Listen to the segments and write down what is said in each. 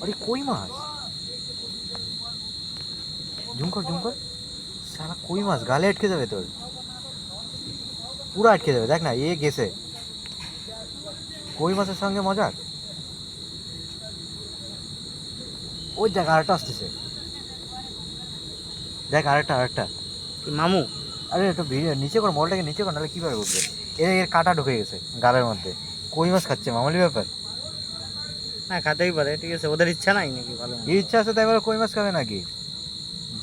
আরে কই মাছ, জুম কর জুম কর, সারা কই মাছ গালে আটকে যাবে তোর, পুরো আটকে যাবে। দেখ না এ গেছে, কই মাছের সঙ্গে মজা। ওই দেখ আরেকটা আসতেছে, দেখ আরেকটা আরেকটা। মামু আরে একটু নিচে কর, মলটাকে নিচে কর, নাহলে কীভাবে উঠবে। এর কাঁটা ঢুকে গেছে গালের মধ্যে, কই মাছ খাচ্ছে, মামুলি ব্যাপার। না খাতেই পারে, ঠিক আছে, ওদের ইচ্ছা নাই নাকি ভালো মন্দ? ইচ্ছা আছে তাই বলে কই মাছ খাবে নাকি?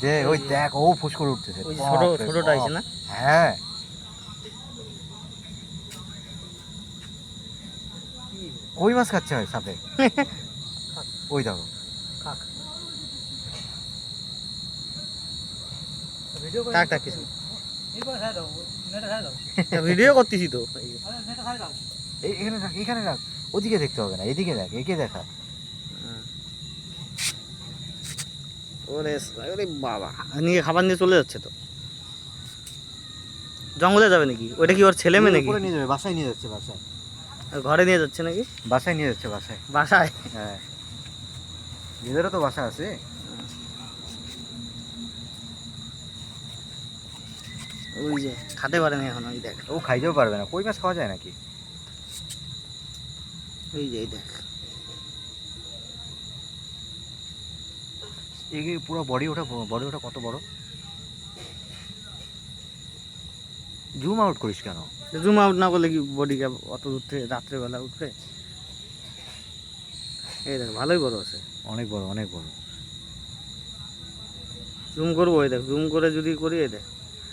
দে ওই দেখ ও ফুস করে উঠতেছে, ওই ছোট বাপ রে ছোটটা বাপ। আছে না? হ্যাঁ কই মাছ খাচ্ছে হয় সাপে, ওই দেখো। থাক থাক কিছু ভিডিও করতেছি তো। এখানে রাখ এখানে রাখ, ওদিকে দেখতে হবে না, এদিকে দেখ, একে দেখা। ওরে ওরে বাবা, নিয়ে খাবার নিয়ে চলে যাচ্ছে তো। জঙ্গলে যাবে নাকি? ওইটা কি ওর ছেলে মেয়ে নাকি? উপরে নিয়ে যাবে, বাসায় নিয়ে যাচ্ছে, বাসায়। আর ঘরে নিয়ে যাচ্ছে নাকি? বাসায় নিয়ে যাচ্ছে, বাসায়। বাসায়? হ্যাঁ এদেরও তো বাসা আছে। ওই যে খাতে পারে না এখন, ওই দেখ। ও খাইতেও পারবে না, কই মাছ খাওয়া যায় নাকি? এই যে এই দেখ, এই পুরো বডি ওটা, বডি ওটা কত বড়। জুম আউট করিস কেন? জুম আউট না করলে কি বডি অত দূর থেকে রাত্রেবেলা উঠবে? এই দেখ ভালোই বড় আছে, অনেক বড়, অনেক বড়। জুম করবো, এই দেখ, জুম করে যদি করি, এই দেখ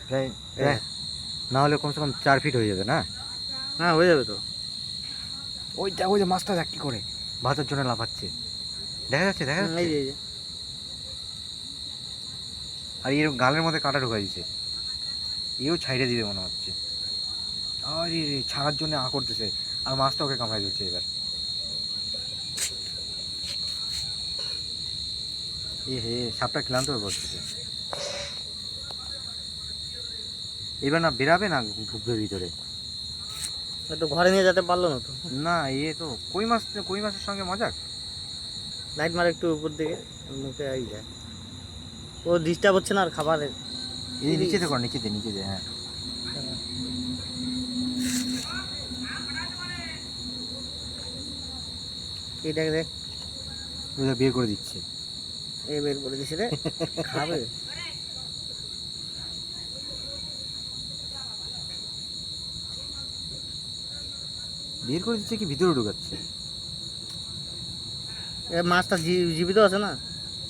প্রায় না হলে কমসে কম 4 ফিট হয়ে যাবে না? হ্যাঁ হয়ে যাবে তো। ওই দেখ, ওই যে মাছটা দেখ কি করে ভাতের জন্য লাফাচ্ছে, দেখা যাচ্ছে, দেখা এই যাচ্ছে। যে এই যে আর এর গালের মধ্যে কাঁটা ঢুকাই দিছে, এও ছাইড়ে দিবে মনে হচ্ছে। আরে রে ছাড়ার জন্য করতেছে, আর মাছটা ওকে কামড়াই দিচ্ছে এবার। এ হে সাপটা ক্লান্ত হয়ে পড়তেছে, এবার না বেরাবে না, ঢুকবে ভিতরে। তো ঘরে নিয়ে যেতে পারলো না তো। না এ তো কই মাছ, কই মাছের সঙ্গে মজাক। লাইট মারে একটু উপর দিকে, মুখে এই যায়, ও ডিস্টার্ব হচ্ছে না আর খাবারের। এই নিচেতে কর, নিচেতে, নিচেতে, হ্যাঁ। এই দেখ দেখ, ওটা বের করে দিচ্ছে। এই বের করে দিছি রে, খাবে। বের করে দিচ্ছে কি ভিতরে ঢুকাচ্ছে? এ মাছটা জীবিত আছে না?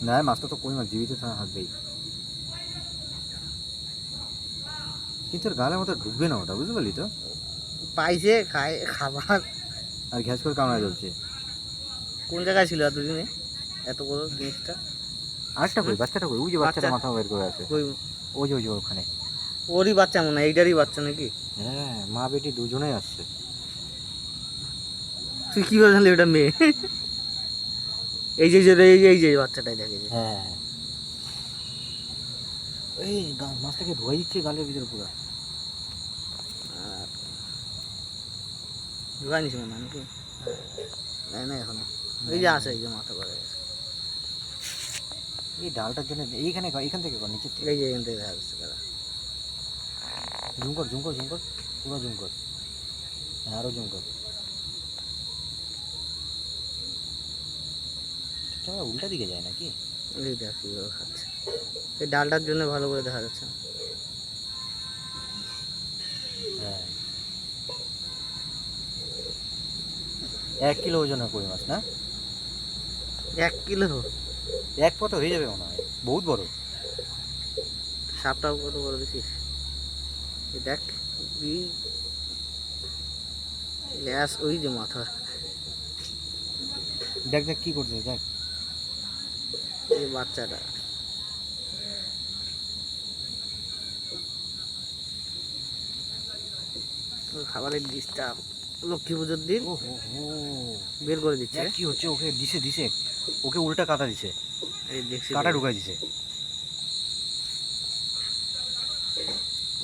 না মাছটা তো কই মাছ, জীবিত থাকবেই, কিন্তু ওর গালের মতো ঢুকবে না ওটা, বুঝতে পারলি তো। পাইছে খায় খাবার। আর ঘ্যাস করে কামড়ায় ধরছে। কোন জায়গায় ছিল এতদিনে এত বড় জিনিসটা? আরেকটা কই, বাচ্চাটা কই, ওই যে বাচ্চাটা বাচ্চা? মাথা বের করে আছে, ওই ওই যে ওই যে ওখানে। ওরই বাচ্চা মনে হয়, এইটারই বাচ্চা নাকি? হ্যাঁ মা বেটি দুজনেই আসছে। তুই কি জানলি ওটা মেয়ে? এই যে এই যে বাচ্চাটাই দেখে যে। হ্যাঁ এই মাছটাকে ধোয়াই দিচ্ছে গালের ভিতরে পুরো। ঢুকাই নিছি মনে হয় নাকি? নাই না এখনো, এই যে আছে, এই যে মাথা করে এই ডালটার জন্য এইখানে, এখান থেকে কর, নিচের থেকে। এই যে এখান থেকে দেখা যাচ্ছে তারা। জুম কর জুম কর জুম কর, পুরো জুম কর, হ্যাঁ আরও জুম কর। এটা উল্টা দিকে যায় নাকি? এই দেখ কীভাবে খাচ্ছে, এই ডালটার জন্য ভালো করে দেখা যাচ্ছে না। হ্যাঁ 1 কিলো ওজনের কই মাছ না? 1 কিলো? 1 পথ হয়ে যাবে মনে হয়, বহুত বড়। সাপটাও কত বড় দেখিস, এই দেখ, ল্যাস, ওই যে মাথা। দেখ দেখ কি করছে দেখ। এই বাচ্চাটা খাবারের ডিস্টার্ব, লক্ষ্মী পুজোর দিন ও হো হো, বের করে দিচ্ছে। দেখ কি হচ্ছে, ওকে দিছে দিছে, ওকে উল্টা কাটা দিছে, এই দেখছি কাটা ঢুকাই দিছে।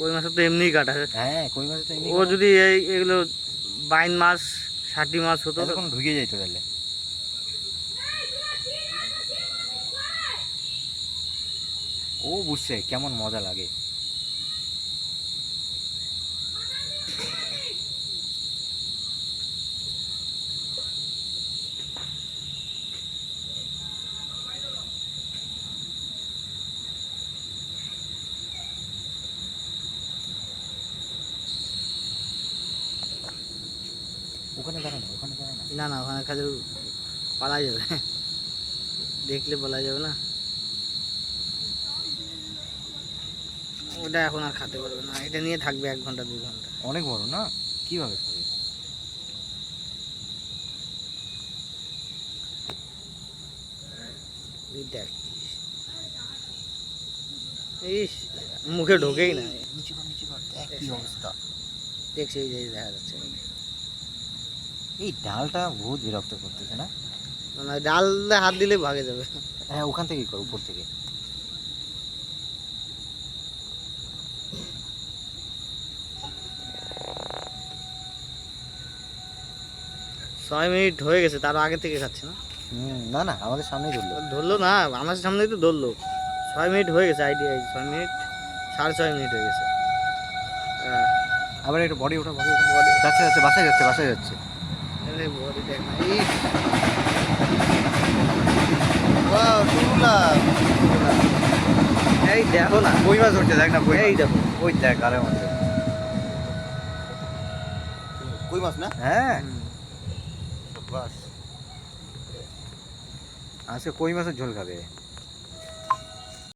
ওই মাসে তো এমনিই কাটা। হ্যাঁ কই মাছ তো ও যদি এগুলো বাইন মাছ, 60 মাছ হতো তখন ঢুকে যাইতো তাহলে। ও বুঝছে কেমন মজা লাগে। ওখানে দাঁড়া না, ওখানে দাঁড়া না। না না, ওখানে খালি পালা যাবে, দেখলে বলা যাবে না। ওটা এখন আর খেতে পারবে না, এটা নিয়ে থাকবে 1 ঘন্টা 2 ঘন্টা। অনেক বড় না, কিভাবে খাবে? এই দেখ, ইস, মুখে ঢোকেই না। নিচে কর, নিচে কর, দেখ কি অবস্থা। দেখছি এই যে দেখা যাচ্ছে। এই ডালটা বহুত বিরক্ত করতেছে না? মানে ডাল হাত দিলে ভাগে যাবে। হ্যাঁ, ওখান থেকেই কর, উপর থেকে। 6 মিনিট হয়ে গেছে, তারও আগে থেকে খাচ্ছে না। না না, আমাদের সামনেই ধরলো। ধরলো না, আমার সামনেই তো ধরলো। 6 মিনিট হয়ে গেছে, আইডিয়া 6 মিনিট, 6.5 মিনিট হয়ে গেছে। হ্যাঁ, আবার একটু বডি ওঠা, বডি ওঠা, বডি যাচ্ছে যাচ্ছে, বাসায় যাচ্ছে, বাসায় যাচ্ছে। আরে বডি দেখ না, ওয়াও, টুলা। এই দেখো না, কই মাছ ধরছে, দেখ না, কই এই মাছ। দেখো। ওই দেখ গালের মধ্যে। কই মাছ না? হ্যাঁ, বাস। আজকে কই মাছের ঝোল খাবে।